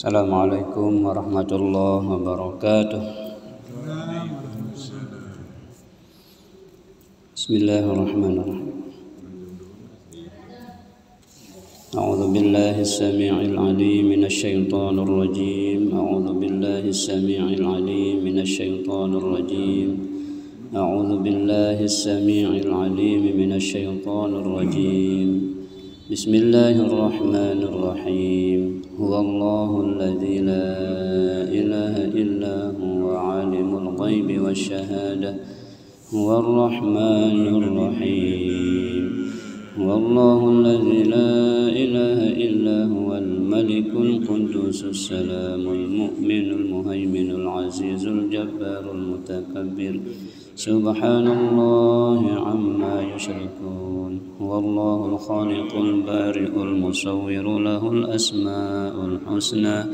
Assalamualaikum warahmatullahi wabarakatuh. Bismillahirrahmanirrahim. A'udzu billahi as-sami'il 'alim minasy syaithanir rajim. A'udzu billahi as-sami'il 'alim minasy syaithanir rajim. A'udzu billahi as-sami'il 'alim minasy syaithanir rajim. Bismillahirrahmanirrahim. Huwallahu alladzi la ilaha illa huwa 'alimul ghaibi wasyahadah. Huwar rahmanir rahim. Huwallahu alladzi la ilaha illa huwal malikul qudusus salamul mu'minul muhaiminul azizul jabbarul mutakabbir. Subhanallahi amma yushrikun. Huwallahul khaliqul bari'ul musawwiru lahul asma'ul husna.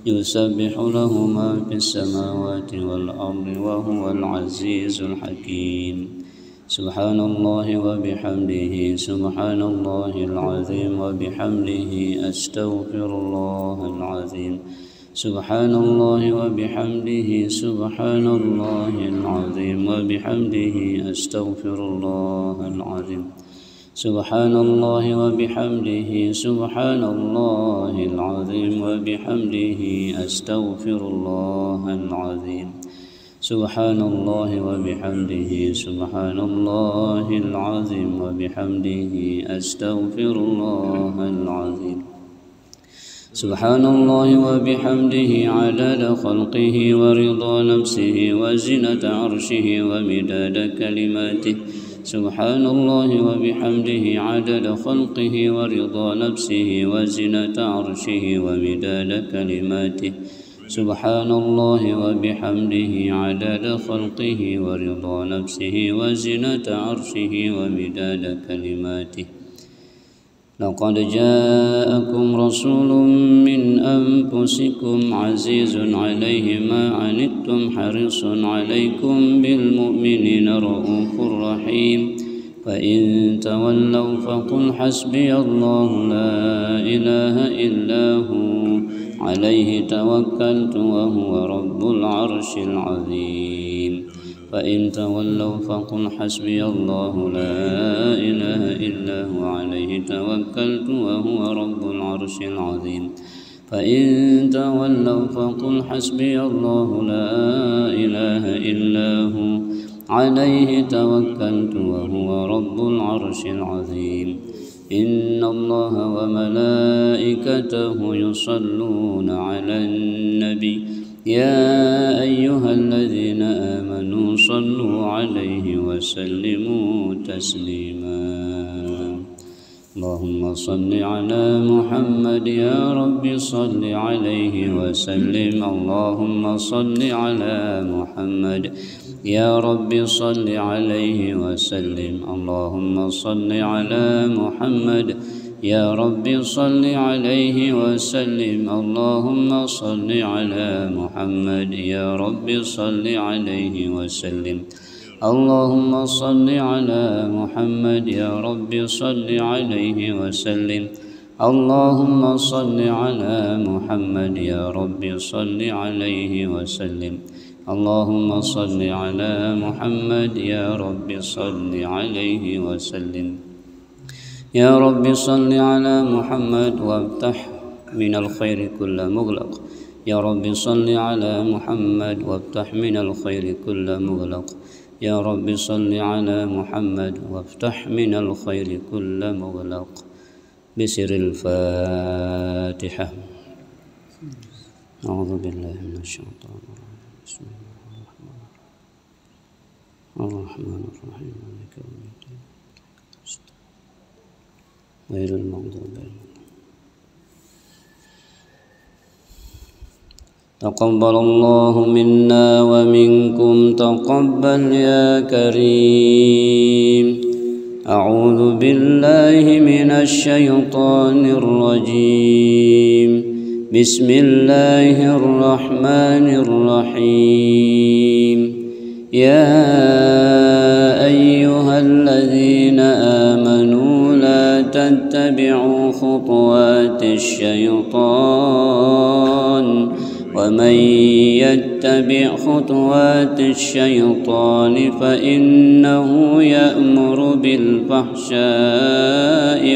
Yusabbihu lahu ma fis samawati wal ardi wa huwal azizul hakim. Subhanallahi wa bihamdihi subhanallahil azim wa bihamdihi astaghfirullahal azim. Subhanallahi wa bihamdihi subhanallahil azim wa bihamdihi astaghfirullahal azim. Subhanallahi wa bihamdihi subhanallahil azim wa bihamdihi astaghfirullahal azim. Subhanallahi wa bihamdihi subhanallahil azim wa bihamdihi astaghfirullahal azim. Subhanallahi wa bihamdihi 'adada khalqihi wa ridha nafsihi wa zinata 'arshihi wa midada kalimatihi. Subhanallahi wa bihamdihi 'adada khalqihi wa ridha nafsihi wa zinata 'arshihi wa midada kalimatihi. Subhanallahi wa bihamdihi 'adada khalqihi wa ridha nafsihi wa zinata 'arshihi wa midada kalimatihi. Laqad ja'akum rasulun min anfusikum 'azizun 'alaihi ma 'anittum harisun 'alaikum bil mu'minina ra'ufur rahim. Fa in tawallaw faqul hasbiyallahu la ilaha illa hu 'alaihi tawakkaltu wa huwa rabbul 'arsyil 'azim. فإن تولوا فقل حسبي الله لا إله إلا هو عليه توكلت وهو رب العرش العظيم. فإن تولوا فقل حسبي الله لا إله إلا هو عليه توكلت وهو رب العرش العظيم. إن الله وملائكته يصلون على النبي يا أيها الذين آمنوا صلوا عليه وسلموا تسليما. اللهم صل على محمد يا رب صل عليه وسلم. اللهم صل على محمد يا رب صل عليه وسلم. اللهم صل على محمد يا رب صل عليه وسلم. اللهم صل على محمد يا رب صل عليه وسلم. اللهم صل على محمد يا رب صل عليه وسلم. اللهم صل على محمد يا رب صل عليه وسلم. اللهم صل على محمد يا رب صل عليه وسلم. يا رب صل على محمد وافتح من الخير كل مغلق. يا رب صل على محمد وافتح من الخير كل مغلق. يا رب صل على محمد وافتح من الخير كل مغلق. بسر الفاتحة. أعوذ بالله من الشيطان الرجيم. بسم الله الرحمن الرحيم. مالك يوم الدين غير المغضوب عليهم. تقبل الله منا ومنكم تقبل يا كريم. أعوذ بالله من الشيطان الرجيم. بسم الله الرحمن الرحيم. يا أيها الذين آمنوا لا تتبعوا خطوات الشيطان ومن يتبع خطوات الشيطان فإنه يأمر بالفحشاء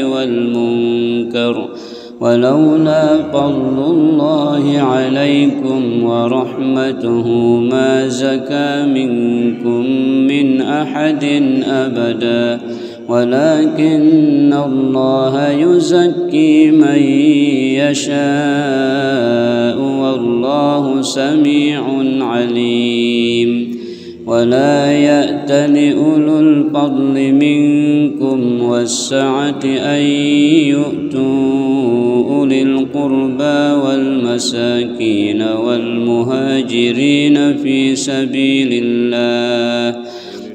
والمنكر ولولا فضل الله عليكم ورحمته ما زكى منكم من أحد أبدا ولكن الله يزكي من يشاء والله سميع عليم ولا يأتل أولو الفضل منكم والسعة أن يؤتوا أولي القربى والمساكين والمهاجرين في سبيل الله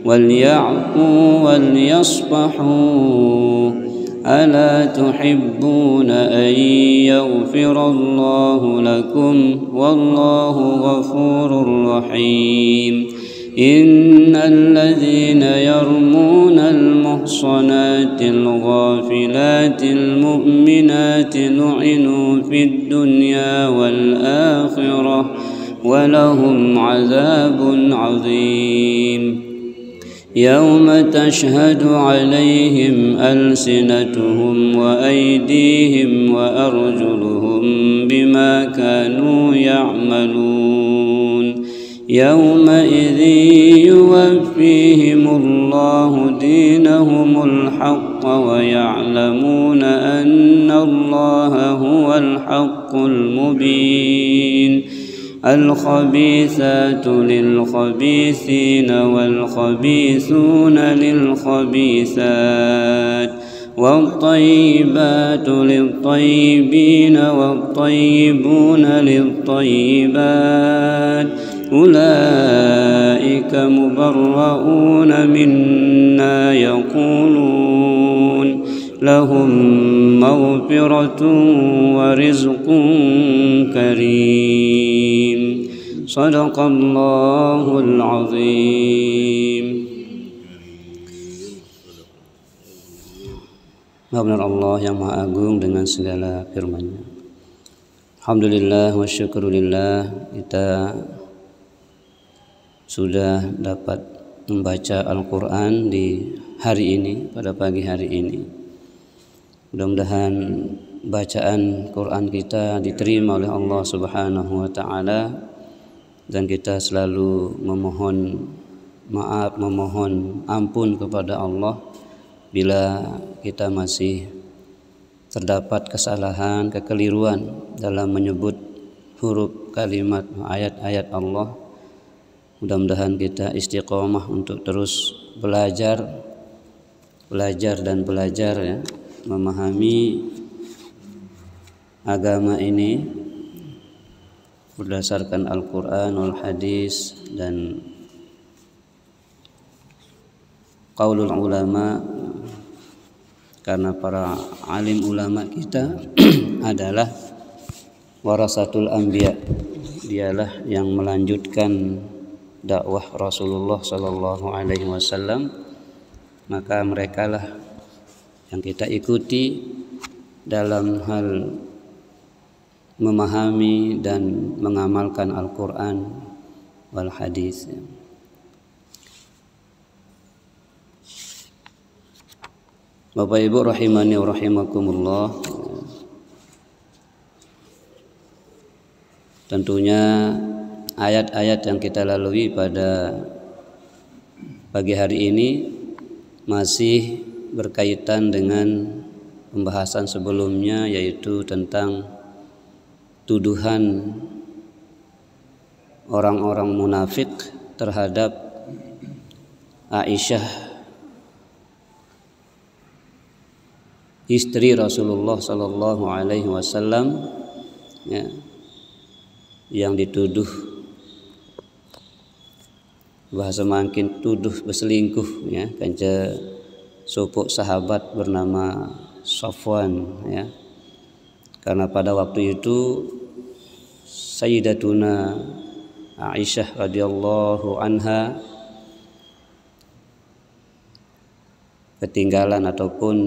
وليعفوا وليصفحوا ألا تحبون أن يغفر الله لكم والله غفور رحيم إن الذين يرمون المحصنات الغافلات المؤمنات لعنوا في الدنيا والآخرة ولهم عذاب عظيم يوم تشهد عليهم ألسنتهم وأيديهم وأرجلهم بما كانوا يعملون يومئذ يوفيهم الله دينهم الحق ويعلمون أن الله هو الحق المبين الخبيثات للخبيثين والخبيثون للخبيثات والطيبات للطيبين والطيبون للطيبات أولئك مبرؤون مما يقولون لهم مغفرة ورزق كريم صدق الله العظيم. Benar Allah yang Maha Agung dengan segala firman-Nya. Alhamdulillah wa syukurillah, kita sudah dapat membaca Al-Quran di hari ini, pada pagi hari ini. Mudah-mudahan bacaan Quran kita diterima oleh Allah Subhanahu wa Ta'ala, dan kita selalu memohon maaf, memohon ampun kepada Allah bila kita masih terdapat kesalahan, kekeliruan dalam menyebut huruf, kalimat, ayat-ayat Allah. Mudah-mudahan kita istiqomah untuk terus belajar dan belajar, ya, memahami agama ini berdasarkan Al-Quran wal Hadis dan qaulul ulama, karena para alim ulama kita adalah warasatul anbiya, dialah yang melanjutkan dakwah Rasulullah sallallahu alaihi wasallam, maka merekalah yang kita ikuti dalam hal memahami dan mengamalkan Al-Quran wal Hadis. Bapak Ibu rahimani wa rahimakumullah, tentunya ayat-ayat yang kita lalui pada pagi hari ini masih berkaitan dengan pembahasan sebelumnya, yaitu tentang tuduhan orang-orang munafik terhadap Aisyah, istri Rasulullah sallallahu alaihi wasallam, ya, yang dituduh, bahasa makin tuduh berselingkuh, ya, kanca sopok sahabat bernama Safwan, ya. Karena pada waktu itu Sayyidatuna Aisyah radhiyallahu anha ketinggalan ataupun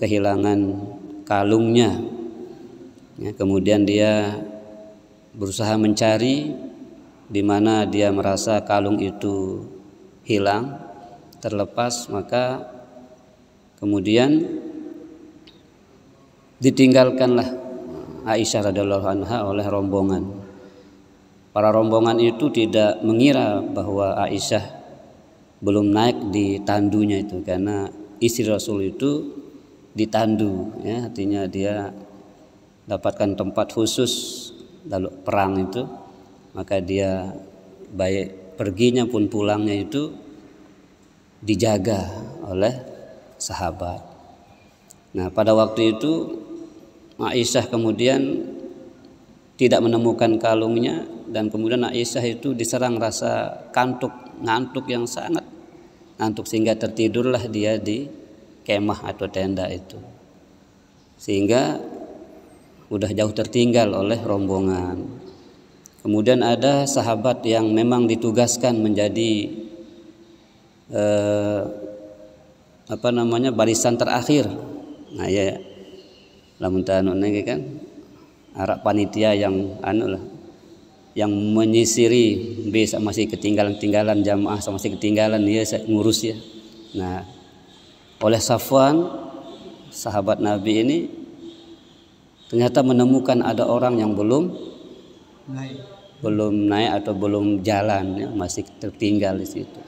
kehilangan kalungnya, ya, kemudian dia berusaha mencari, di mana dia merasa kalung itu hilang, terlepas, maka kemudian ditinggalkanlah Aisyah radhiyallahu anha oleh rombongan. Para rombongan itu tidak mengira bahwa Aisyah belum naik di tandunya itu, karena istri Rasul itu ditandu, ya, artinya dia dapatkan tempat khusus lalu perang itu, maka dia baik perginya pun pulangnya itu dijaga oleh sahabat. Nah, pada waktu itu Aisyah kemudian tidak menemukan kalungnya, dan kemudian Aisyah itu diserang rasa ngantuk yang sangat ngantuk, sehingga tertidurlah dia di kemah atau tenda itu, sehingga udah jauh tertinggal oleh rombongan. Kemudian ada sahabat yang memang ditugaskan menjadi barisan terakhir. Nah ya, lamun tanu kan arak panitia yang yang menyisiri bisa masih ketinggalan jamaah, sama masih ketinggalan dia ngurus ya. Nah, oleh Safwan, sahabat Nabi ini ternyata menemukan ada orang yang belum naik atau belum jalan, ya, masih tertinggal di situ.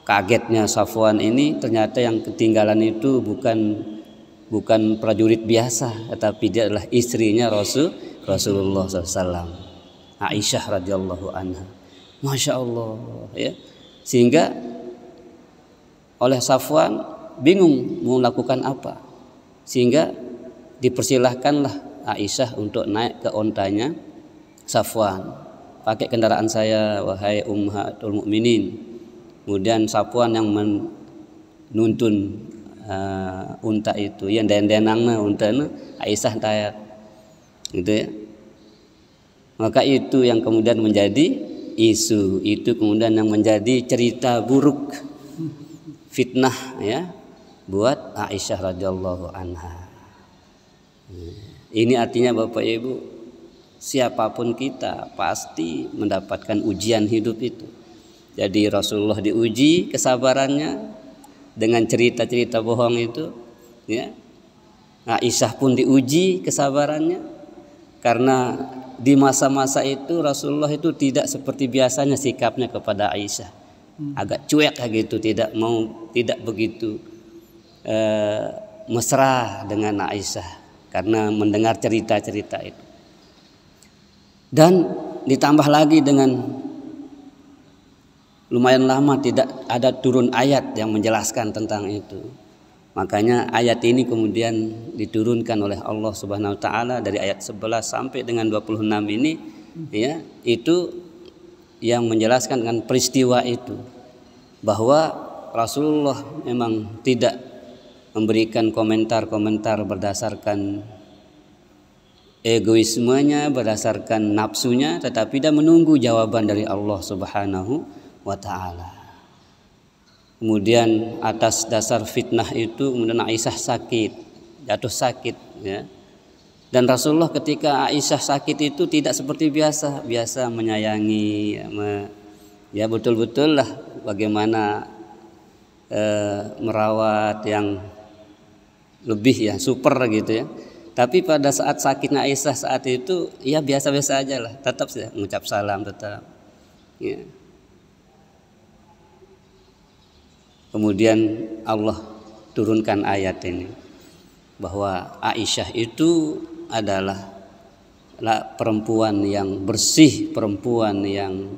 Kagetnya Safwan ini, ternyata yang ketinggalan itu bukan prajurit biasa, tetapi dia adalah istrinya Rasulullah SAW, Aisyah radhiyallahu anha. Masya Allah, ya. Sehingga oleh Safwan bingung mau lakukan apa, sehingga dipersilahkanlah Aisyah untuk naik ke ontanya Safwan. Pakai kendaraan saya wahai ummahatul mukminin. Kemudian Safwan yang menuntun unta itu, yang denangna untana Aisyah tayat, gitu ya. Maka itu yang kemudian menjadi isu, itu kemudian yang menjadi cerita buruk, fitnah, ya, buat Aisyah radhiyallahu anha. Ini artinya Bapak Ibu, siapapun kita pasti mendapatkan ujian hidup itu. Jadi Rasulullah diuji kesabarannya dengan cerita-cerita bohong itu, ya. Aisyah pun diuji kesabarannya, karena di masa-masa itu Rasulullah itu tidak seperti biasanya sikapnya kepada Aisyah, agak cuek gitu, tidak begitu mesra dengan Aisyah karena mendengar cerita-cerita itu. Dan ditambah lagi dengan lumayan lama tidak ada turun ayat yang menjelaskan tentang itu. Makanya ayat ini kemudian diturunkan oleh Allah Subhanahu wa taala dari ayat 11 sampai dengan 26 ini, ya, itu yang menjelaskan dengan peristiwa itu, bahwa Rasulullah memang tidak memberikan komentar-komentar berdasarkan egoismenya, berdasarkan nafsunya, tetapi dia menunggu jawaban dari Allah Subhanahu wa taala. Kemudian atas dasar fitnah itu kemudian Aisyah jatuh sakit, ya. Dan Rasulullah ketika Aisyah sakit itu tidak seperti biasa menyayangi, ya betul-betul lah bagaimana merawat yang lebih, ya, super gitu, ya. Tapi pada saat sakitnya Aisyah saat itu, ya biasa-biasa aja lah, tetap sih mengucap salam tetap, ya. Kemudian Allah turunkan ayat ini bahwa Aisyah itu adalah perempuan yang bersih, perempuan yang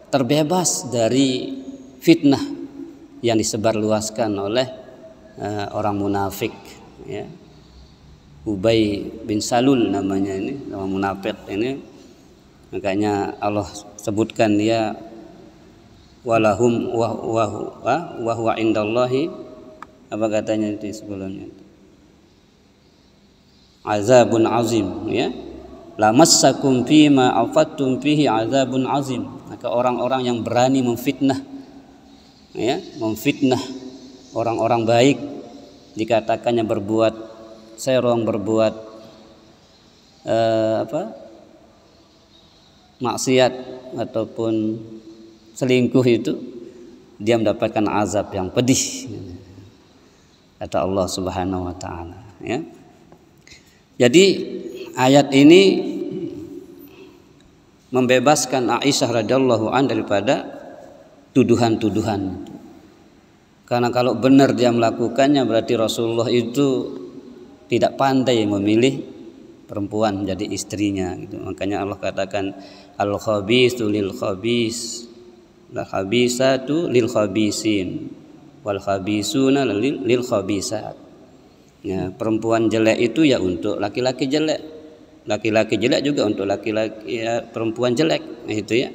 terbebas dari fitnah yang disebarluaskan oleh orang munafik, ya. Ubay bin Salul namanya ini, nama munafik ini. Makanya Allah sebutkan dia walahum wa huwa indallahi, apa katanya itu sebelumnya, azabun azim, ya, lamassakum fima afattum fihi azabun azim. Maka orang-orang yang berani memfitnah, ya, memfitnah orang-orang baik, dikatakannya berbuat serong, berbuat maksiat ataupun selingkuh itu dia mendapatkan azab yang pedih, kata Allah Subhanahu wa taala, ya. Jadi ayat ini membebaskan Aisyah radhiyallahu anha daripada tuduhan-tuduhan. Karena kalau benar dia melakukannya berarti Rasulullah itu tidak pandai memilih perempuan jadi istrinya gitu. Makanya Allah katakan al-khabithu lil khabis, la khabisatu lil khabisin, wal khabisuna lil khabisat. Ya, perempuan jelek itu ya untuk laki-laki jelek, laki-laki jelek juga untuk laki-laki ya, perempuan jelek, nah, itu ya.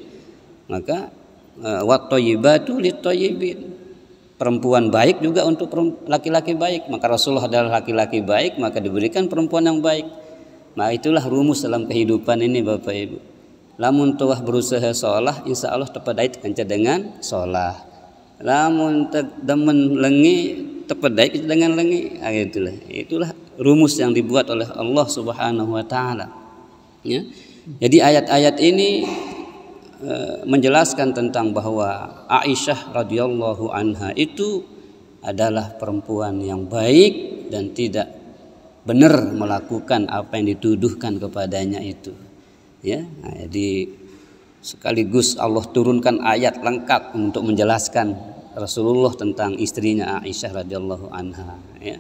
Maka wat thayyibatu lit thayyibin, perempuan baik juga untuk laki-laki baik. Maka Rasulullah adalah laki-laki baik, maka diberikan perempuan yang baik. Nah, itulah rumus dalam kehidupan ini Bapak Ibu. Lamun tuah berusaha sholah, insya Allah tepadait kanca dengan sholah. Lamun demen lengi tepadait dengan lengi. Nah, itulah rumus yang dibuat oleh Allah Subhanahu wa taala. Ya. Jadi ayat-ayat ini menjelaskan tentang bahwa Aisyah radhiyallahu anha itu adalah perempuan yang baik dan tidak benar melakukan apa yang dituduhkan kepadanya itu. Ya, nah, jadi sekaligus Allah turunkan ayat lengkap untuk menjelaskan Rasulullah tentang istrinya Aisyah radhiyallahu anha. Ya.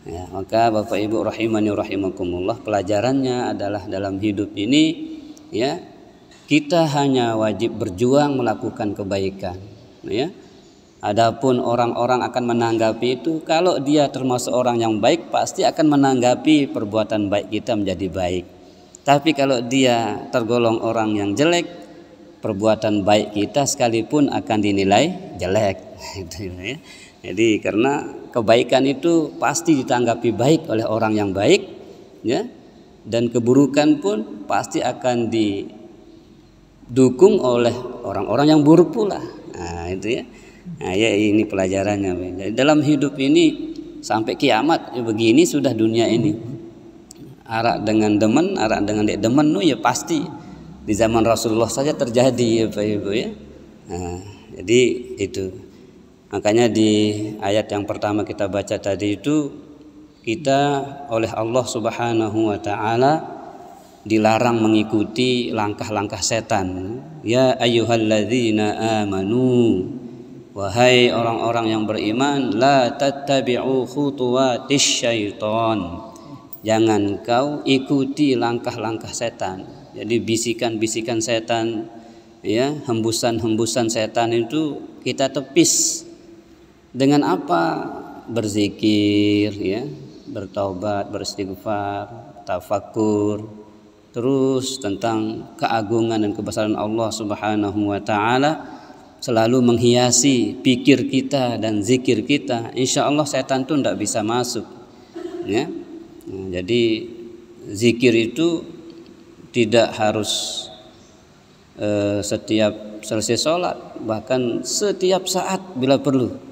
Ya, maka Bapak Ibu rahimani rahimakumullah, pelajarannya adalah dalam hidup ini ya kita hanya wajib berjuang melakukan kebaikan. Ya. Adapun orang-orang akan menanggapi itu, kalau dia termasuk orang yang baik pasti akan menanggapi perbuatan baik kita menjadi baik. Tapi kalau dia tergolong orang yang jelek, perbuatan baik kita sekalipun akan dinilai jelek. Jadi karena kebaikan itu pasti ditanggapi baik oleh orang yang baik, ya, dan keburukan pun pasti akan didukung oleh orang-orang yang buruk pula. Nah, itu ya. Nah, ya ini pelajarannya. Jadi dalam hidup ini sampai kiamat ya begini sudah dunia ini. Arak dengan demen, arak dengan dek demen, ya pasti di zaman Rasulullah saja terjadi ya Pak Ibu ya. Nah, jadi itu. Makanya di ayat yang pertama kita baca tadi itu kita oleh Allah Subhanahu wa taala dilarang mengikuti langkah-langkah setan. Ya ayyuhalladzina amanu, wahai orang-orang yang beriman, la tattabi'u khutuwatis syaitan, jangan kau ikuti langkah-langkah setan. Jadi bisikan-bisikan setan, ya, hembusan-hembusan setan itu kita tepis dengan apa? Berzikir, ya, bertaubat, beristighfar, tafakur, terus tentang keagungan dan kebesaran Allah Subhanahu wa taala selalu menghiasi pikir kita dan zikir kita. Insya Allah setan itu tidak bisa masuk, ya. Nah, jadi zikir itu tidak harus setiap selesai sholat, bahkan setiap saat bila perlu.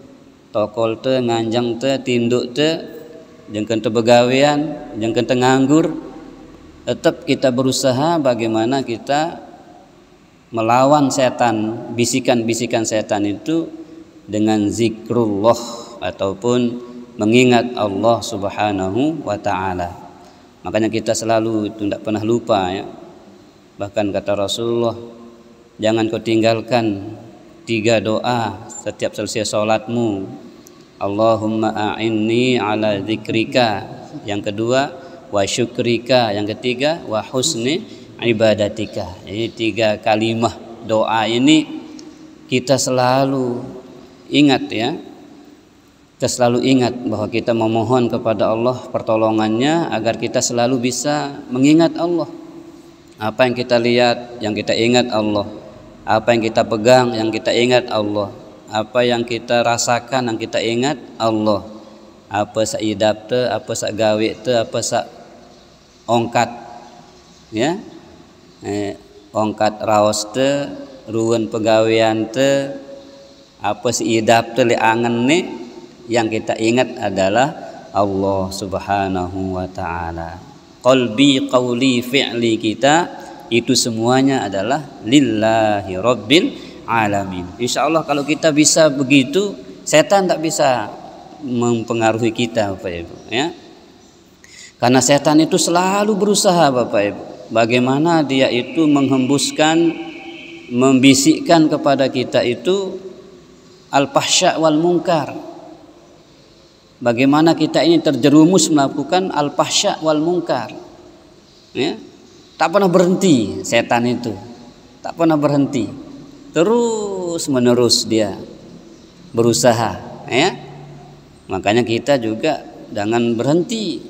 Tokol te, nganjang te, tinduk te, jengken te begawean, jengken te nganggur, tetap kita berusaha bagaimana kita melawan setan, bisikan-bisikan setan itu dengan zikrullah ataupun mengingat Allah Subhanahu wa taala. Makanya kita selalu itu tidak pernah lupa, ya. Bahkan kata Rasulullah, jangan kau tinggalkan 3 doa setiap selesai sholatmu. Allahumma a'inni ala zikrika, yang kedua wa syukrika, yang ketiga wa husni ibadatika. Ini 3 kalimah doa ini kita selalu ingat, ya. Kita selalu ingat bahwa kita memohon kepada Allah pertolongannya agar kita selalu bisa mengingat Allah. Apa yang kita lihat, yang kita ingat Allah. Apa yang kita pegang, yang kita ingat Allah. Apa yang kita rasakan, yang kita ingat Allah. Apa sak idap te, apa sak gawe te, apa sak ongkat, ya, ongkat raos te, ruwen pegawean te, apa si idap te le angen ne, yang kita ingat adalah Allah Subhanahu wa taala. Qalbi, qauli, fi'li kita itu semuanya adalah lillahi rabbil alamin. Insyaallah kalau kita bisa begitu, setan tak bisa mempengaruhi kita Bapak Ibu ya. Karena setan itu selalu berusaha Bapak Ibu, bagaimana dia itu menghembuskan, membisikkan kepada kita itu al-fahsya wal munkar. Bagaimana kita ini terjerumus melakukan al-fahsya wal munkar. Ya. Tak pernah berhenti setan itu. Tak pernah berhenti. Terus menerus dia berusaha, ya. Makanya kita juga jangan berhenti.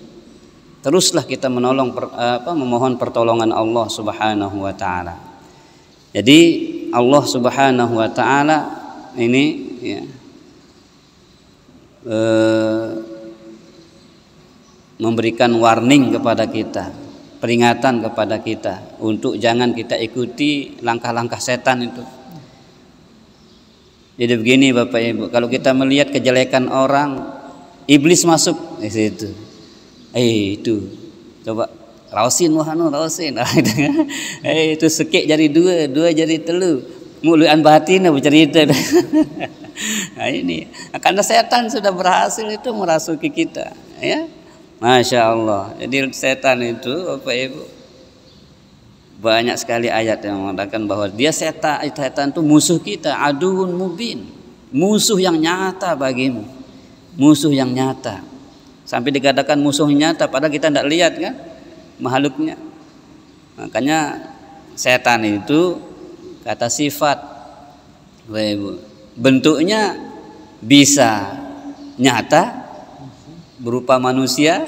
Teruslah kita memohon pertolongan Allah Subhanahu wa taala. Jadi Allah Subhanahu wa taala ini ya, memberikan warning kepada kita, peringatan kepada kita untuk jangan kita ikuti langkah-langkah setan itu. Jadi begini Bapak Ibu, kalau kita melihat kejelekan orang, iblis masuk di situ. Itu coba rausin rausin. Itu sekik jadi dua jadi telu. Muluan batin bercerita. Nah ini karena setan sudah berhasil itu merasuki kita, ya. Masya Allah. Jadi setan itu Bapak Ibu banyak sekali ayat yang mengatakan bahwa dia setan itu musuh kita, aduun mubin, musuh yang nyata bagimu, musuh yang nyata. Sampai dikatakan musuh nyata padahal kita tidak lihat kan makhluknya. Makanya setan itu kata sifat Bapak Ibu, bentuknya bisa nyata berupa manusia,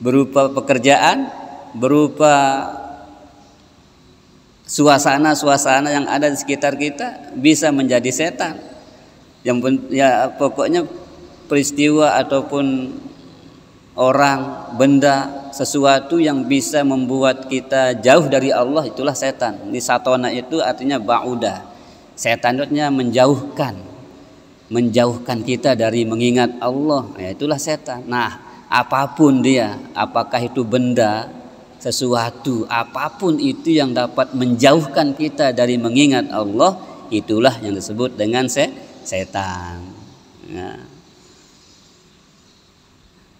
berupa pekerjaan, berupa suasana-suasana yang ada di sekitar kita, bisa menjadi setan. Ya pokoknya peristiwa ataupun orang, benda, sesuatu yang bisa membuat kita jauh dari Allah, itulah setan. Di satona itu artinya ba'uda. Setan itu menjauhkan kita dari mengingat Allah, ya itulah setan. Nah, apapun dia, apakah itu benda, sesuatu, apapun itu yang dapat menjauhkan kita dari mengingat Allah, itulah yang disebut dengan setan. Ya.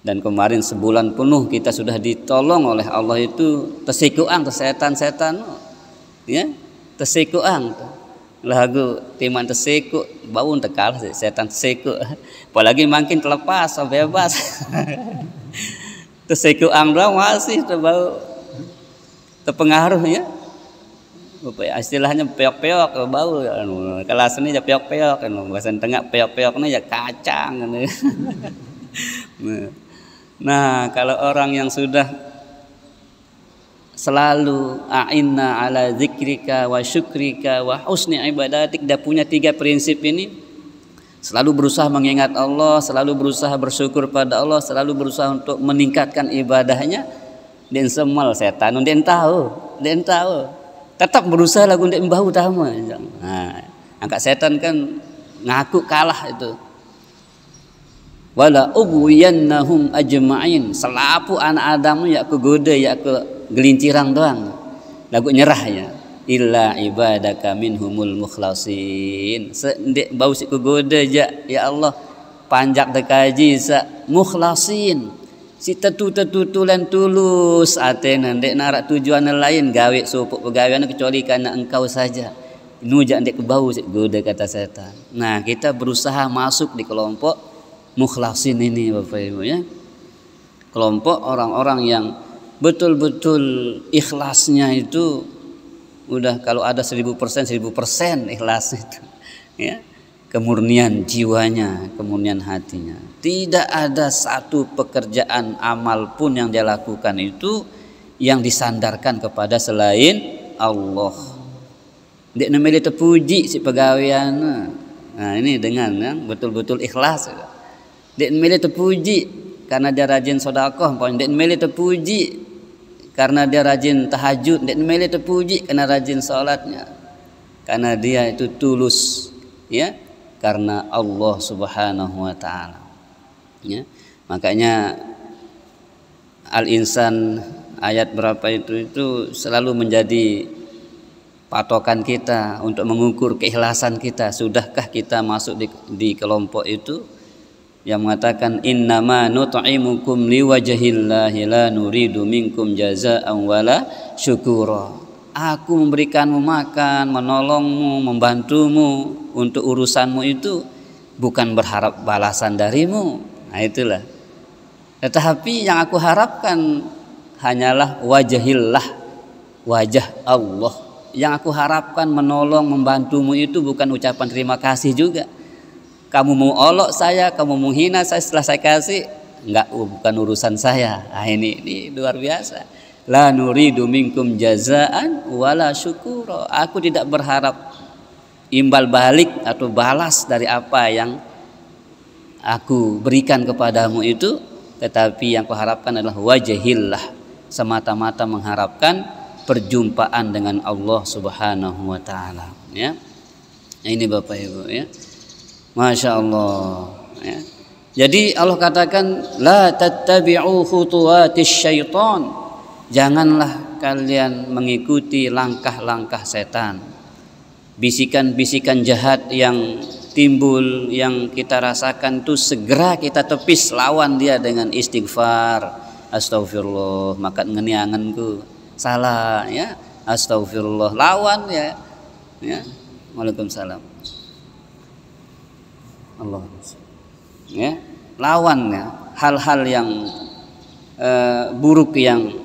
Dan kemarin sebulan penuh kita sudah ditolong oleh Allah itu tersikuang setan-setan, ya tersikuang. Lagu timan tersiku bau tekal setan tersiku, apalagi makin terlepas bebas. Tersiku angdang masih terbau terpengaruh ya. Istilahnya peok-peok bau kelas ini ya peok-peok bahasa tengah peok-peok ini ya kacang. Nah kalau orang yang sudah selalu a'inna ala zikrika wa syukrika wa husni ibadatik, dia punya 3 prinsip ini, selalu berusaha mengingat Allah, selalu berusaha bersyukur pada Allah, selalu berusaha untuk meningkatkan ibadahnya, dan semal setan dan tahu tetap berusaha lagu ndek mbah utama. Nah angkat setan kan ngaku kalah itu, wala ubuyannahum ajma'in, selapu anak Adam ya aku goda ya aku gelincirang doang lagu nyerah ya, illa ibadaka minhumul mukhlasin, sendek bau si ku goda ya Allah panjak dekaji sa mukhlasin, si tetu-tetu-tulan tulus atena ndek narak tujuan lain gawe supuk pegawaian kecuali karena engkau saja, nujak ndek bau si goda kata setan. Nah kita berusaha masuk di kelompok mukhlasin ini Bapak Ibu ya, kelompok orang-orang yang betul-betul ikhlasnya itu udah kalau ada 1000% ikhlas itu ya, kemurnian jiwanya, kemurnian hatinya. Tidak ada satu pekerjaan amal pun yang dia lakukan itu yang disandarkan kepada selain Allah. Dia namanya terpuji si pegawaian. Nah ini dengan yang betul-betul ikhlas. Dia namanya terpuji karena dia rajin sedekah, dia namanya terpuji karena dia rajin tahajud, dia namanya terpuji karena rajin salatnya, karena dia itu tulus ya karena Allah Subhanahu wa taala ya. Makanya al-insan ayat berapa itu selalu menjadi patokan kita untuk mengukur keikhlasan kita. Sudahkah kita masuk di kelompok itu yang mengatakan innama nut'imukum liwajhillahi la nuridu minkum jazaa'an wala syukura. Aku memberikanmu makan, menolongmu, membantumu untuk urusanmu itu bukan berharap balasan darimu. Nah itulah. Tetapi yang aku harapkan hanyalah wajahillah, wajah Allah. Yang aku harapkan menolong, membantumu itu bukan ucapan terima kasih juga. Kamu mau olok saya, kamu mau hina saya setelah saya kasih, bukan urusan saya. Nah, ini luar biasa. La nuridu minkum jazaan wala syukura. Aku tidak berharap imbal balik atau balas dari apa yang aku berikan kepadamu itu, tetapi yang kuharapkan adalah wajahillah, semata-mata mengharapkan perjumpaan dengan Allah Subhanahu wa taala, ya. Ini Bapak Ibu, ya. Masya Allah, ya. Jadi Allah katakan la tattabi'u khutuwatis syaitan. Janganlah kalian mengikuti langkah-langkah setan. Bisikan-bisikan jahat yang timbul, yang kita rasakan itu segera kita tepis, lawan dia dengan istighfar. Astagfirullah, maka ngenianganku salah, ya. Astagfirullah, lawan ya. Ya. Waalaikumsalam. Allah. Ya, lawan ya hal-hal yang buruk yang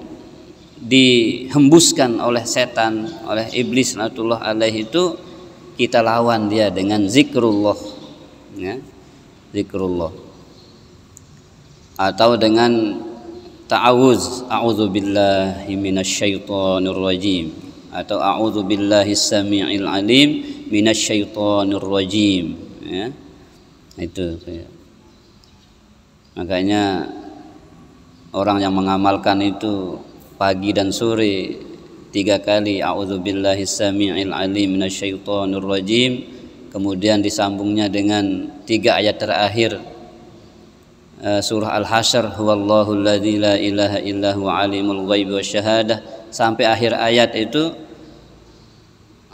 dihembuskan oleh setan, oleh iblis laknatullah alaihi itu, kita lawan dia dengan zikrullah, ya, zikrullah, atau dengan ta'awuz, a'udzubillahi minasyaitonir rajim, atau a'udzubillahis samiil alim minasyaitonir rajim, ya. Itu ya. Makanya orang yang mengamalkan itu pagi dan sore 3 kali a'udzubillahis samiil alim minasyaitonir rajim, kemudian disambungnya dengan 3 ayat terakhir surah Al-Hasyr, huwallahul ladzi la ilaha illa huwa alimul ghaibi wasyahadah, sampai akhir ayat itu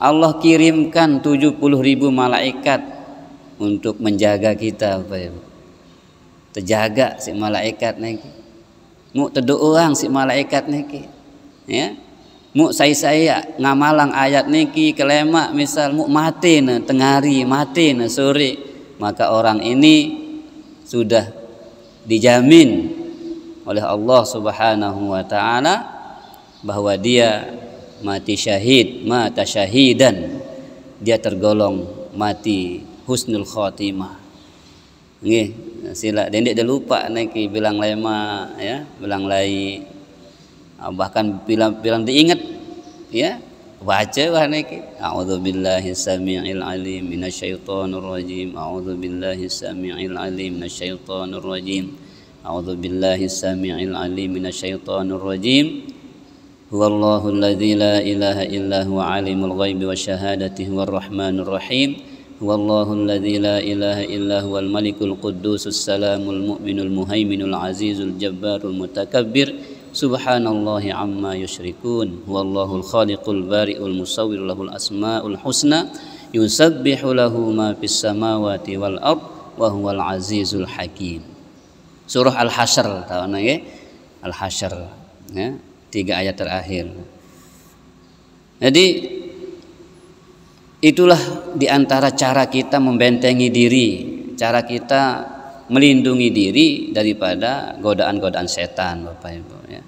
Allah kirimkan 70.000 malaikat untuk menjaga kita, Bapak Ibu. Terjaga si malaikat niki. Mu teduh orang si malaikat niki, ya. Mu saya ngamalang ayat niki kelema, misal mu mati na tengari, mati na sore, maka orang ini sudah dijamin oleh Allah Subhanahu wa taala bahwa dia mati syahid, mata syahidan, dia tergolong mati husnul khotimah. Nggih, sila dendek dah lupa niki bilang lema, ya, bilang lai, bahkan bilang diingat, ya, baca wah niki a'udzubillahi samiil alim minasyaitonir rajim, a'udzubillahi samiil alim minasyaitonir rajim, a'udzubillahi samiil alim minasyaitonir rajim, huwallahul ladzi la ilaha illa huwa alimul ghaibi wasyahadati huwar rahmanur rahim, huwallahul ladzi la ilaha illa huwal malikul quddusus salamul mu'minul muhaiminul azizul jabbarul mutakabbir, subhanallahi amma yusyrikun, huwallahul khaliqul bari'ul musawwir lahul asmaul husna, yusabbihu lahu ma fis samawati wal ard wa huwal azizul hakim. Surah Al-Hasyr, tahu nggih? Al-Hasyr, ya, 3 ayat terakhir. Jadi itulah diantara cara kita membentengi diri, cara kita melindungi diri daripada godaan-godaan setan, Bapak Ibu, ya.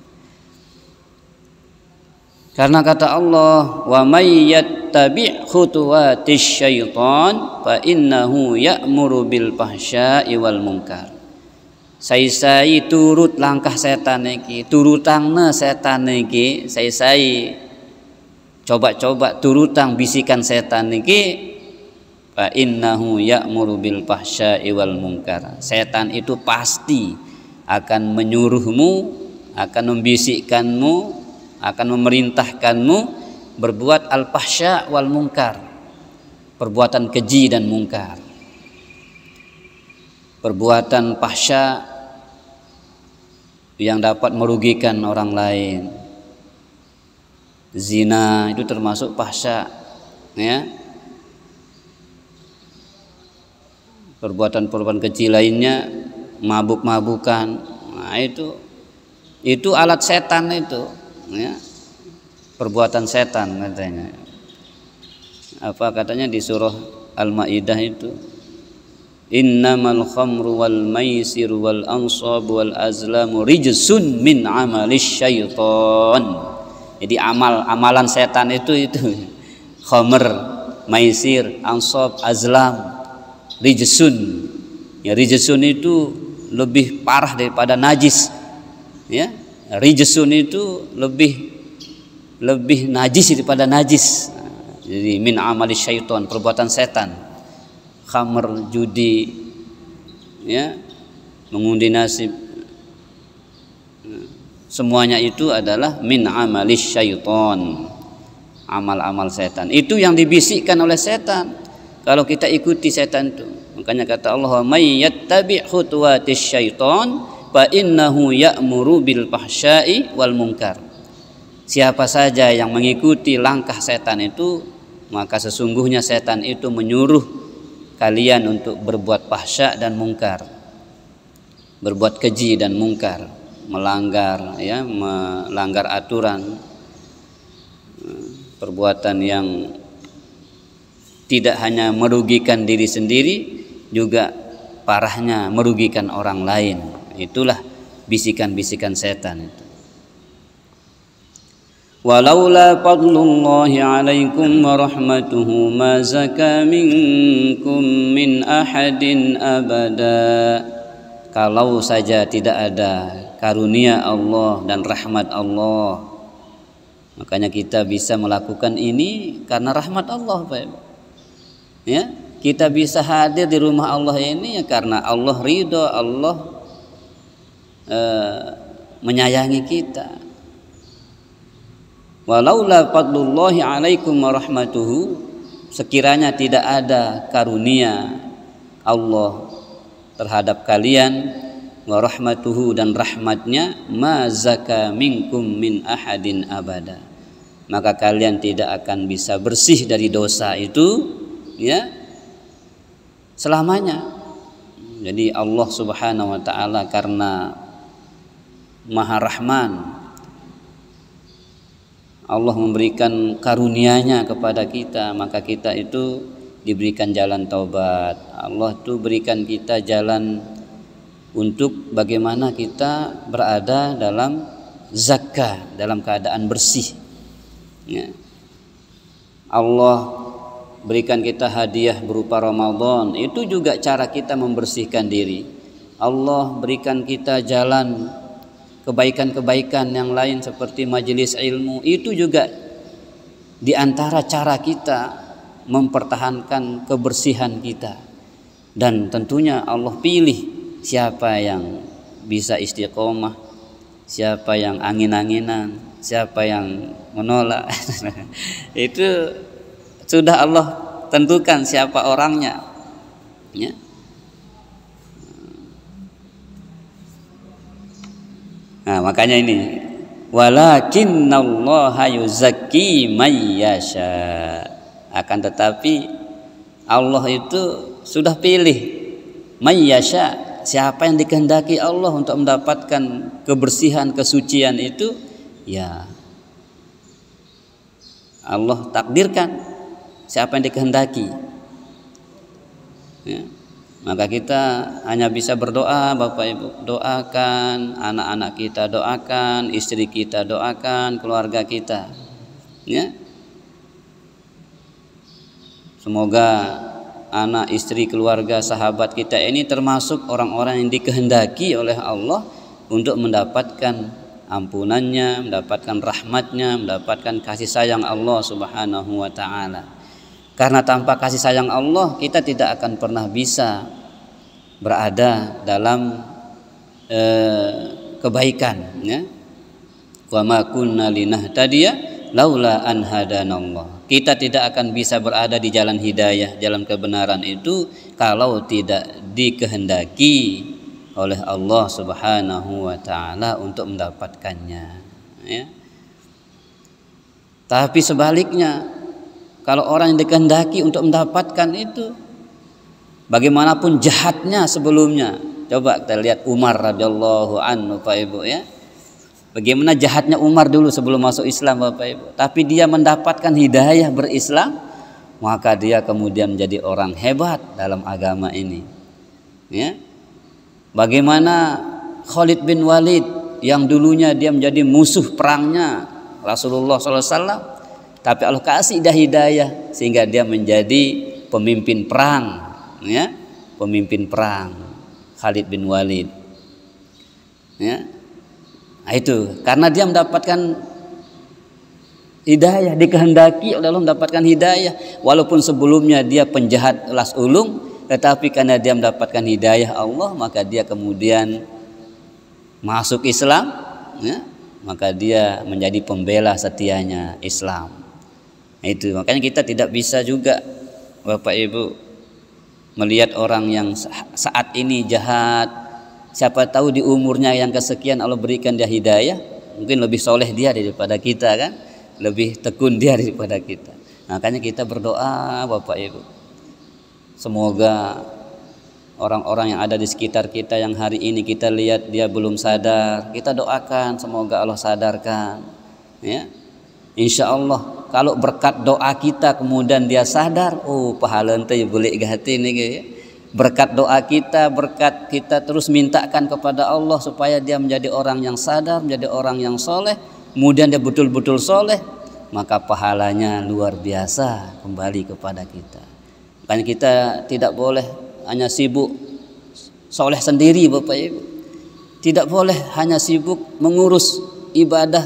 Karena kata Allah, wa may yattabi' khutuwatis syaitan fa innahu ya'muru bil fahsya'i wal munkar. Sai turut langkah setan iki, turutangna setan iki, sai coba-coba turutang bisikan setan niki, fa innahu ya'muru bil fahsya'i wal munkar. Setan itu pasti akan menyuruhmu, akan membisikkanmu, akan memerintahkanmu berbuat al-fahsya' wal munkar, perbuatan keji dan mungkar. Perbuatan fahsya yang dapat merugikan orang lain. Zina itu termasuk fahsya, ya. Perbuatan-perbuatan kecil lainnya, mabuk-mabukan, nah itu alat setan itu, ya. Perbuatan setan katanya. Apa katanya di surah Al-Maidah itu? Innamal khamru wal maisir wal ansab wal azlamu rijsun min amalis syaitan. Jadi amalan setan itu khamr, maisir, ansab, azlam, rijsun. Ya, rijsun itu lebih parah daripada najis. Ya, rijsun itu lebih najis daripada najis. Jadi min amalis syaitan, perbuatan setan. Khamr, judi, ya, mengundi nasib, semuanya itu adalah min amalis syaitan, amal-amal setan. Itu yang dibisikkan oleh setan. Kalau kita ikuti setan itu, makanya kata Allah, may yattabi' khutuwatis syaitan fa innahu ya'muru bil fahsya'i wal munkar. Siapa saja yang mengikuti langkah setan itu, maka sesungguhnya setan itu menyuruh kalian untuk berbuat fahsya dan mungkar, berbuat keji dan mungkar, melanggar aturan, perbuatan yang tidak hanya merugikan diri sendiri, juga parahnya merugikan orang lain. Itulah bisikan-bisikan setan itu. Walaula fadlullahi alaikum wa rahmatuhu ma zaka minkum min ahadin abada. Kalau saja tidak ada karunia Allah dan rahmat Allah, makanya kita bisa melakukan ini karena rahmat Allah, Pak. Ya, kita bisa hadir di rumah Allah ini ya karena Allah ridho, Allah menyayangi kita. Walaula fadlullahi alaikum wa rahmatuhu, sekiranya tidak ada karunia Allah terhadap kalian, wa rahmatuhu dan rahmatnya, ma zaka minkum min ahadin abada, maka kalian tidak akan bisa bersih dari dosa itu, ya, selamanya. Jadi Allah Subhanahu wa taala karena Maha Rahman, Allah memberikan karunia-Nya kepada kita, maka kita itu diberikan jalan taubat. Allah itu berikan kita jalan untuk bagaimana kita berada dalam zakah, dalam keadaan bersih, ya. Allah berikan kita hadiah berupa Ramadan, itu juga cara kita membersihkan diri. Allah berikan kita jalan kebaikan-kebaikan yang lain seperti majelis ilmu, itu juga di antara cara kita mempertahankan kebersihan kita. Dan tentunya Allah pilih siapa yang bisa istiqomah, siapa yang angin-anginan, siapa yang menolak. Itu sudah Allah tentukan siapa orangnya, ya. Nah, makanya ini walakinnallaha yuzakki may yasha. Akan tetapi Allah itu sudah pilih may yasha, siapa yang dikehendaki Allah untuk mendapatkan kebersihan, kesucian itu, ya Allah takdirkan siapa yang dikehendaki, ya. Maka kita hanya bisa berdoa, Bapak Ibu, doakan anak-anak kita, doakan istri kita, doakan keluarga kita, ya. Semoga anak, istri, keluarga, sahabat kita ini termasuk orang-orang yang dikehendaki oleh Allah untuk mendapatkan ampunannya, mendapatkan rahmatnya, mendapatkan kasih sayang Allah Subhanahu wa ta'ala. Karena tanpa kasih sayang Allah kita tidak akan pernah bisa berada dalam kebaikan, ya. Wa ma kunna linahtadiya laula an hadanallah. Kita tidak akan bisa berada di jalan hidayah, jalan kebenaran itu kalau tidak dikehendaki oleh Allah Subhanahu wa taala untuk mendapatkannya, ya. Tapi sebaliknya, kalau orang yang dikehendaki untuk mendapatkan itu, bagaimanapun jahatnya sebelumnya, coba kita lihat Umar radhiyallahu anhu, Bapak Ibu, ya. Bagaimana jahatnya Umar dulu sebelum masuk Islam, Bapak Ibu. Tapi dia mendapatkan hidayah berislam, maka dia kemudian menjadi orang hebat dalam agama ini, ya. Bagaimana Khalid bin Walid yang dulunya dia menjadi musuh perangnya Rasulullah SAW, tapi Allah kasih hidayah sehingga dia menjadi pemimpin perang, ya, pemimpin perang Khalid bin Walid, ya. Nah, itu karena dia mendapatkan hidayah, dikehendaki oleh Allah mendapatkan hidayah, walaupun sebelumnya dia penjahat las ulung, tetapi karena dia mendapatkan hidayah Allah, maka dia kemudian masuk Islam, ya. Maka dia menjadi pembela setianya Islam. Nah, itu makanya kita tidak bisa juga, Bapak Ibu, melihat orang yang saat ini jahat, siapa tahu di umurnya yang kesekian Allah berikan dia hidayah, mungkin lebih soleh dia daripada kita, kan, lebih tekun dia daripada kita. Makanya kita berdoa, Bapak Ibu, semoga orang-orang yang ada di sekitar kita yang hari ini kita lihat dia belum sadar, kita doakan semoga Allah sadarkan, ya. Insya Allah kalau berkat doa kita kemudian dia sadar, oh pahala ente boleh gati nih, ya. Berkat doa kita, berkat kita terus mintakan kepada Allah supaya dia menjadi orang yang sadar, menjadi orang yang soleh, kemudian dia betul-betul soleh, maka pahalanya luar biasa kembali kepada kita. Makanya kita tidak boleh hanya sibuk soleh sendiri, Bapak Ibu. Tidak boleh hanya sibuk mengurus ibadah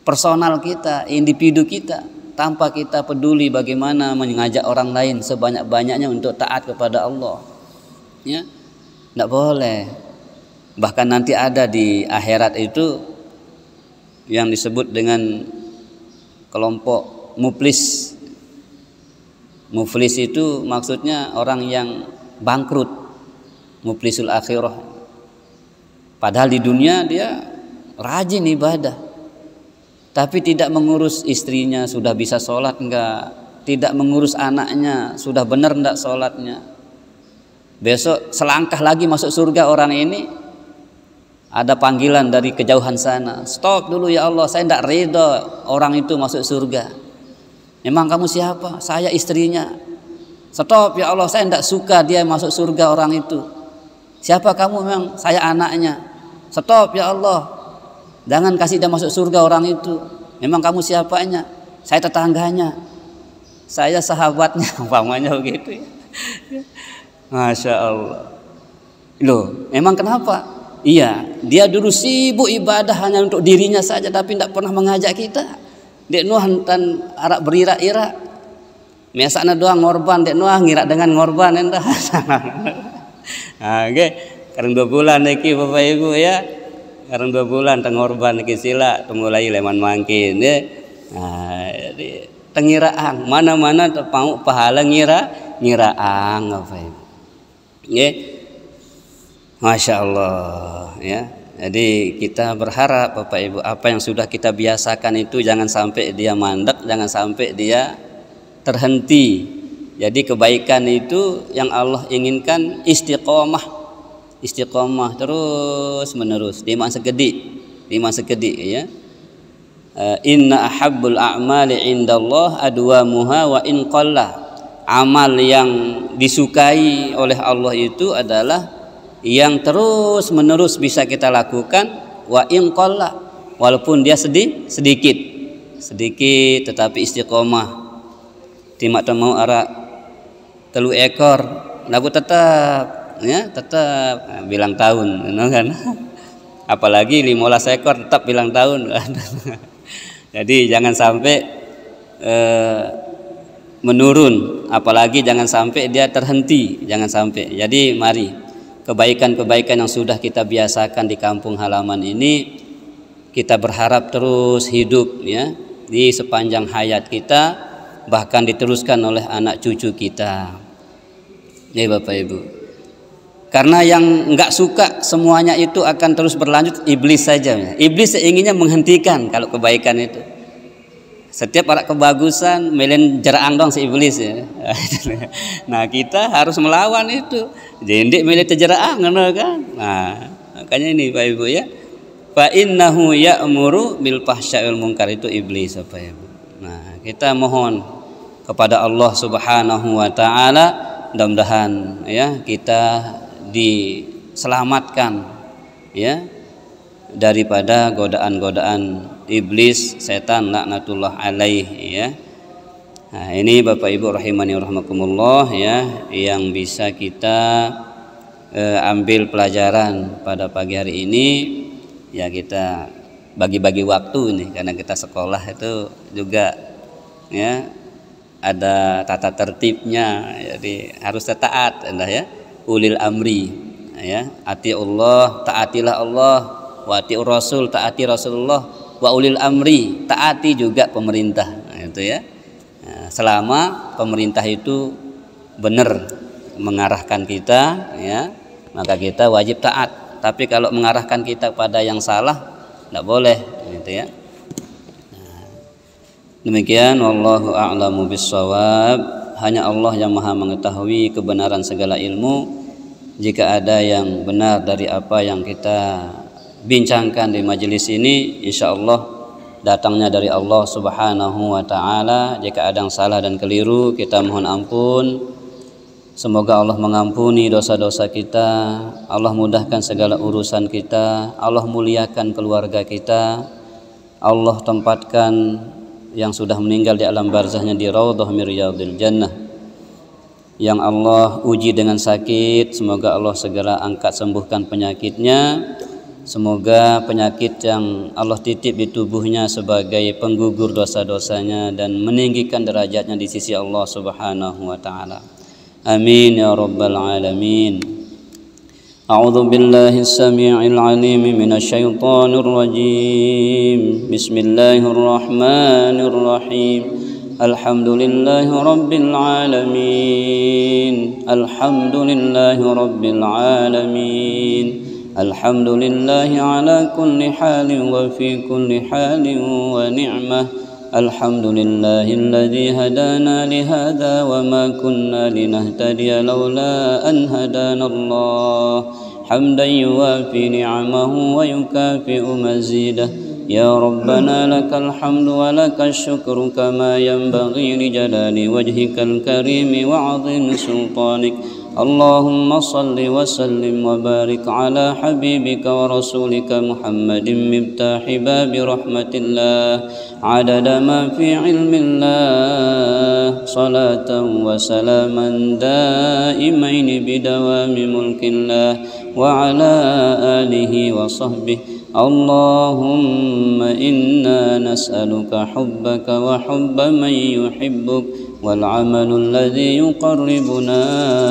personal kita, individu kita, tanpa kita peduli bagaimana mengajak orang lain sebanyak-banyaknya untuk taat kepada Allah, ya. Tidak boleh. Bahkan nanti ada di akhirat itu yang disebut dengan kelompok muflis. Muflis itu maksudnya orang yang bangkrut, muflisul akhirah. Padahal di dunia dia rajin ibadah, tapi tidak mengurus istrinya, sudah bisa sholat enggak, tidak mengurus anaknya, sudah benar enggak sholatnya. Besok selangkah lagi masuk surga orang ini, ada panggilan dari kejauhan sana, stop dulu ya Allah, saya enggak ridho orang itu masuk surga. Memang kamu siapa? Saya istrinya. Stop ya Allah, saya tidak suka dia masuk surga orang itu. Siapa kamu? Memang saya anaknya. Stop ya Allah, jangan kasih dia masuk surga orang itu. Memang kamu siapanya? Saya tetangganya, saya sahabatnya, umpamanya begitu, ya. Masya Allah. Loh, memang kenapa? Iya, dia dulu sibuk ibadah hanya untuk dirinya saja, tapi tidak pernah mengajak kita. Dek Nuh tan arak berirak-irak, biasanya doang ngorban, dek Nuh ngirak dengan ngorban entah. Oke, karena 2 bulan niki Bapak Ibu, ya, karena 2 bulan teng ngorban niki sila, mulai leman mangkin, ya. Nah, jadi tengiraan mana-mana mau pahala ngiraang, Bapak Ibu. Ya, Masya Allah, ya. Jadi kita berharap Bapak Ibu, apa yang sudah kita biasakan itu jangan sampai dia mandek, jangan sampai dia terhenti. Jadi kebaikan itu yang Allah inginkan istiqomah, istiqomah terus menerus, lima segedi, ya. Inna ahabbul a'mali indallah adwamuha wa in qalla. Amal yang disukai oleh Allah itu adalah yang terus menerus bisa kita lakukan, wa in qalla, walaupun dia sedikit tetapi istiqomah. Timak temu arak 3 ekor lagu tetap, ya, tetap bilang tahun, kan. Apalagi 15 ekor tetap bilang tahun. Jadi jangan sampai menurun, apalagi jangan sampai dia terhenti, jangan sampai. Jadi mari kebaikan-kebaikan yang sudah kita biasakan di kampung halaman ini kita berharap terus hidup, ya, di sepanjang hayat kita, bahkan diteruskan oleh anak cucu kita, ya Bapak Ibu. Karena yang nggak suka semuanya itu akan terus berlanjut iblis saja. Iblis inginnya menghentikan kalau kebaikan itu. Setiap ada kebagusan, melen jeraang dong si iblis ya. Nah kita harus melawan itu. Jendik melen jeraang kan. Nah makanya ini Pak Ibu ya. Fa innahu ya'muru bil fahsya'i wal munkar, itu iblis apa ya Bu. Nah kita mohon kepada Allah Subhanahu wa taala, mudah-mudahan ya kita diselamatkan ya daripada godaan-godaan iblis, setan laknatullah alaih ya. Nah, ini Bapak Ibu rahimani rahimakumullah ya, yang bisa kita ambil pelajaran pada pagi hari ini ya. Kita bagi-bagi waktu nih, karena kita sekolah itu juga ya ada tata tertibnya, jadi harus taat ya. Ulil amri ya, ati Allah, taatilah Allah, wa ati Rasul, taati Rasulullah, wa ulil amri, taati juga pemerintah. Nah, itu ya. Nah, selama pemerintah itu benar mengarahkan kita ya, maka kita wajib taat. Tapi kalau mengarahkan kita pada yang salah, tidak boleh gitu ya. Nah, demikian wallahu a'lamu bissawab. Hanya Allah yang maha mengetahui kebenaran segala ilmu. Jika ada yang benar dari apa yang kita bincangkan di majelis ini, insya Allah datangnya dari Allah Subhanahu wa ta'ala. Jika ada yang salah dan keliru, kita mohon ampun. Semoga Allah mengampuni dosa-dosa kita, Allah mudahkan segala urusan kita, Allah muliakan keluarga kita, Allah tempatkan yang sudah meninggal di alam barzahnya di raudhah min riyadil jannah. Yang Allah uji dengan sakit, semoga Allah segera angkat sembuhkan penyakitnya. Semoga penyakit yang Allah titip di tubuhnya sebagai penggugur dosa-dosanya dan meninggikan derajatnya di sisi Allah Subhanahu wa taala. Amin ya rabbal alamin. A'udzu billahi as-sami'il 'alim minasy syaithanir rajim. Bismillahirrahmanirrahim. Alhamdulillahi rabbil alamin. Alhamdulillahi rabbil alamin. Alhamdulillahi ala kulli halin wa fi kulli halin wa ni'mah. Alhamdulillahi alladhi hadana lihada wa ma kunna linahtadiya lawla an hadana Allah. Hamdan yuwafi ni'amahu wa yukafi'u mazidah. Ya Rabbana lakal hamdu wa lakal syukru kama yanbaghi li jalali wajhikal karimi wa 'azimi sultanik. Allahumma salli wa sallim wa barik ala habibika wa rasulika Muhammadin miftahi babi rahmatillah adada ma fi ilmillah salatan wa salaman daimaini bidawami mulkillah wa ala alihi wa sahbihi. Allahumma inna nas'aluka hubbaka wa hubba man yuhibbuk والعمل الذي يقربنا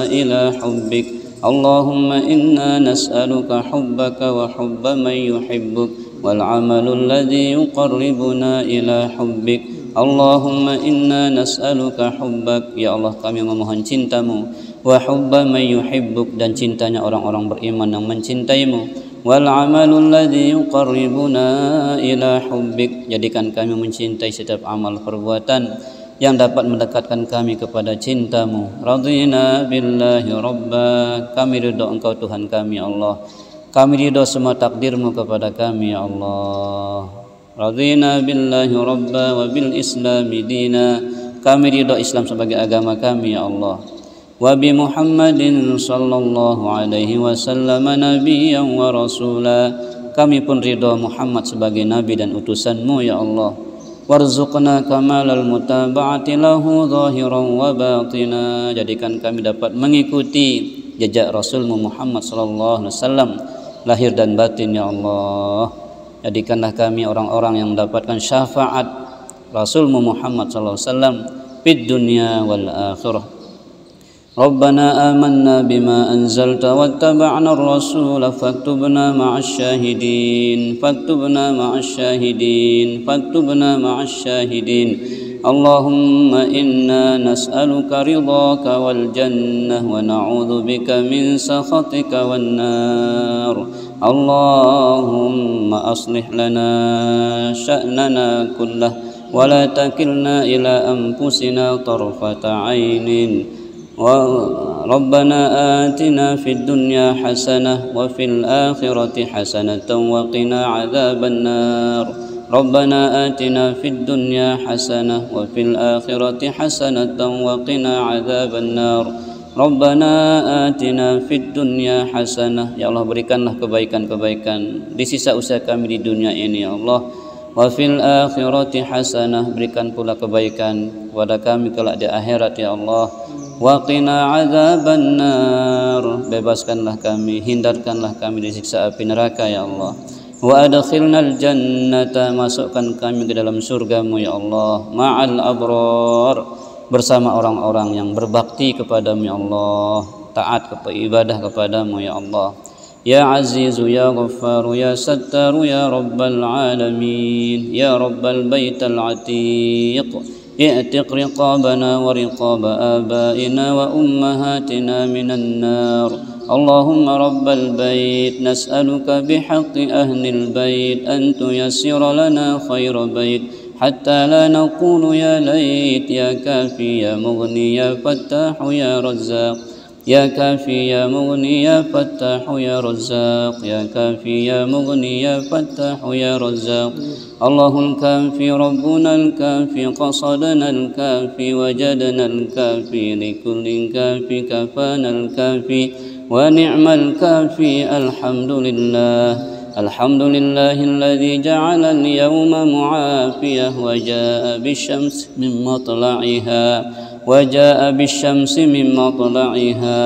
إلى حبك. اللهم إنا نسألك حبك وحب من يحبك والعمل الذي يقربنا إلى حبك. اللهم إنا نسألك حبك. Ya Allah, kami memohon cintamu, wa hubba man yuhibbuk, dan cintanya orang-orang beriman yang mencintaimu, wal amalul ladzi yuqarribuna ila hubbik. Jadikan kami mencintai setiap amal perbuatan yang dapat mendekatkan kami kepada cintamu. Radina billahi rabba, kami ridho engkau Tuhan kami Allah, kami ridho semua takdirmu kepada kami ya Allah. Radina billahi rabba wa bil islami dina, kami ridho Islam sebagai agama kami ya Allah. Wa bi Muhammadin sallallahu alaihi wasallam nabiyyan wa rasula, kami pun ridho Muhammad sebagai nabi dan utusanmu ya Allah. Warzuqna kamalal mutaba'ati lahu zahiran wa batina, jadikan kami dapat mengikuti jejak Rasulmu Muhammad sallallahu alaihi wasallam lahir dan batin ya Allah. Jadikanlah kami orang-orang yang mendapatkan syafaat Rasulmu Muhammad sallallahu alaihi wasallam fid dunya wal akhirah. Rabbana amanna bima anzalta wattaba'na ar-rasula faktubna ma'asy syahidin, faktubna ma'asy syahidin, faktubna ma'asy syahidin. اللهم إنا نسألك رضاك والجنة ونعوذ بك من سخطك والنار. اللهم أصلح لنا شأننا كله ولا تكلنا إلى أنفسنا طرفة عين. ربنا آتنا في الدنيا حسنة وفي الآخرة حسنة وقنا عذاب النار. ربنا آتنا في الدنيا حسنة وفي الآخرة حسنة وقنا عذاب النار. Rabbana atina fid dunya hasanah. Ya Allah, berikanlah kebaikan-kebaikan di sisa usia kami di dunia ini ya Allah. Wa fil akhirati hasanah, berikan pula kebaikan kepada kami kelak di akhirat ya Allah. Wa qina adzaban nar, bebaskanlah kami, hindarkanlah kami dari siksa api neraka ya Allah. Wa adkhilnal jannata, masukkan kami ke dalam surgamu ya Allah. Ma'al abrar, bersama orang-orang yang berbakti kepadamu ya Allah, taat kepada ibadah kepadamu ya Allah. Ya Azizu ya Ghaffaru ya Sattaru ya Rabbal Alamin ya Rabbal Baital Atiq, i'tiq riqabana wa riqaba abaina wa ummahatina minan nar. Allahumma Rabbal Bait, nas'aluka bihaqqi ahlil bait an tuyassira lana khayra bait hatta la naqulu ya lait. Ya kafi ya mughni ya fattahu ya razzaq. Ya kafi ya mughni ya fattahu ya razzaq. Ya kafi ya mughni ya fattahu ya razzaq. Allahul kafi rabbuna al-kafi, qasadana al-kafi, wajadana al-kafi, likullin kafi kafana al-kafi, wa ni'mal kafi. Alhamdulillah. الحمد لله الذي جعل اليوم معافية وجاء بالشمس من مطلعها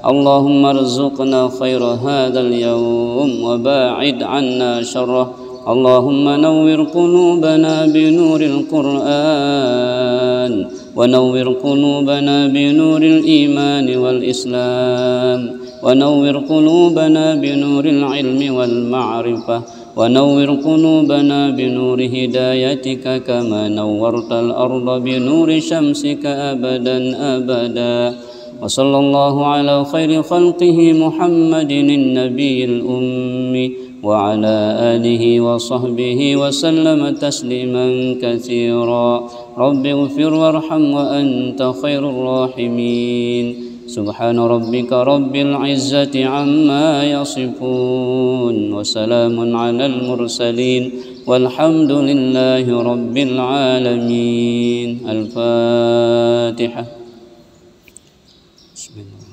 اللهم ارزقنا خير هذا اليوم وباعد عنا شره. اللهم نور قلوبنا بنور القرآن ونور قلوبنا بنور الإيمان والإسلام ونور قلوبنا بنور العلم والمعرفة ونور قلوبنا بنور هدايتك كما نورت الأرض بنور شمسك أبدا أبدا. وصلى الله على خير خلقه محمد النبي الأمي وعلى آله وصحبه وسلم تسليما كثيرا. رب اغفر وارحم وأنت خير الراحمين. سبحان ربك رب العزة عما يصفون وسلام على المرسلين والحمد لله رب العالمين. الفاتحة. بسم الله.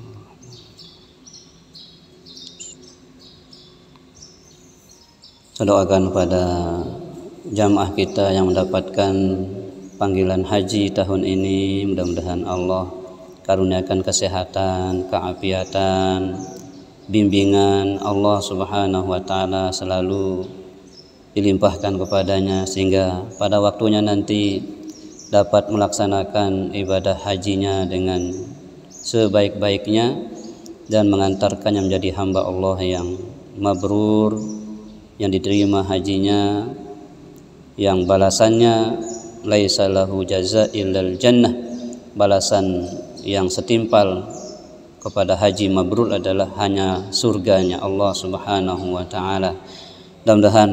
Saya doakan pada jamaah kita yang mendapatkan panggilan haji tahun ini, mudah-mudahan Allah karuniakan kesehatan, keafiatan, bimbingan Allah Subhanahu wa taala selalu dilimpahkan kepadanya sehingga pada waktunya nanti dapat melaksanakan ibadah hajinya dengan sebaik-baiknya dan mengantarkannya menjadi hamba Allah yang mabrur, yang diterima hajinya, yang balasannya laisa lahu jazaa illal jannah, balasan yang setimpal kepada haji mabrur adalah hanya surganya Allah Subhanahu wa taala. Mudah-mudahan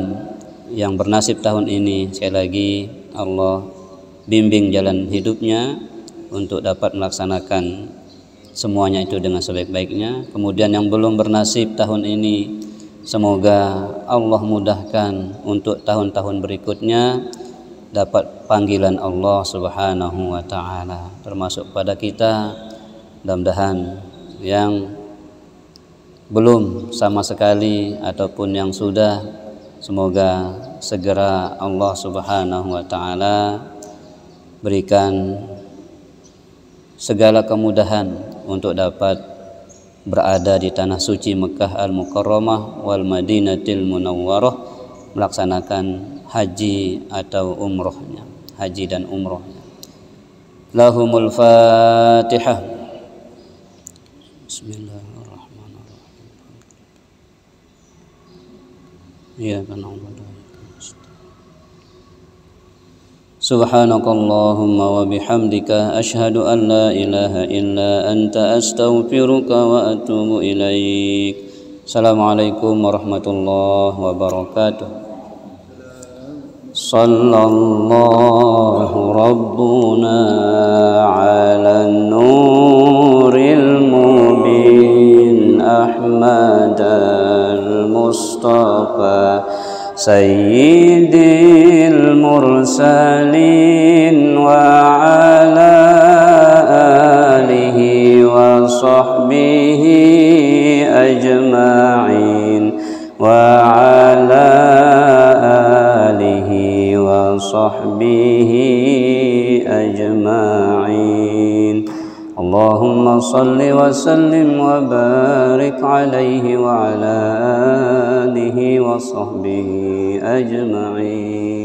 yang bernasib tahun ini sekali lagi Allah bimbing jalan hidupnya untuk dapat melaksanakan semuanya itu dengan sebaik-baiknya. Kemudian yang belum bernasib tahun ini, semoga Allah mudahkan untuk tahun-tahun berikutnya dapat panggilan Allah Subhanahu wa taala. Termasuk pada kita, mudah-mudahan yang belum sama sekali ataupun yang sudah, semoga segera Allah Subhanahu wa taala berikan segala kemudahan untuk dapat berada di tanah suci Mekah Al-Mukarramah wal Madinatil Munawwarah, melaksanakan haji atau umrohnya, haji dan umrohnya. Lahumul Fatihah. Bismillahirrahmanirrahim. Iyyaka na'budu wa iyyaka nasta'in. سبحانك اللهم وبحمدك أشهد أن لا إله إلا أنت أستغفرك وأتوب إليك. السلام عليكم ورحمة الله وبركاته. صلى الله ربنا على النور المبين أحمد المصطفى سيد المرسلين وعلى آله وصحبه أجمعين وعلى آله وصحبه أجمعين. اللهم صل وسلم وبارك عليه وعلى آله وصحبه أجمعين.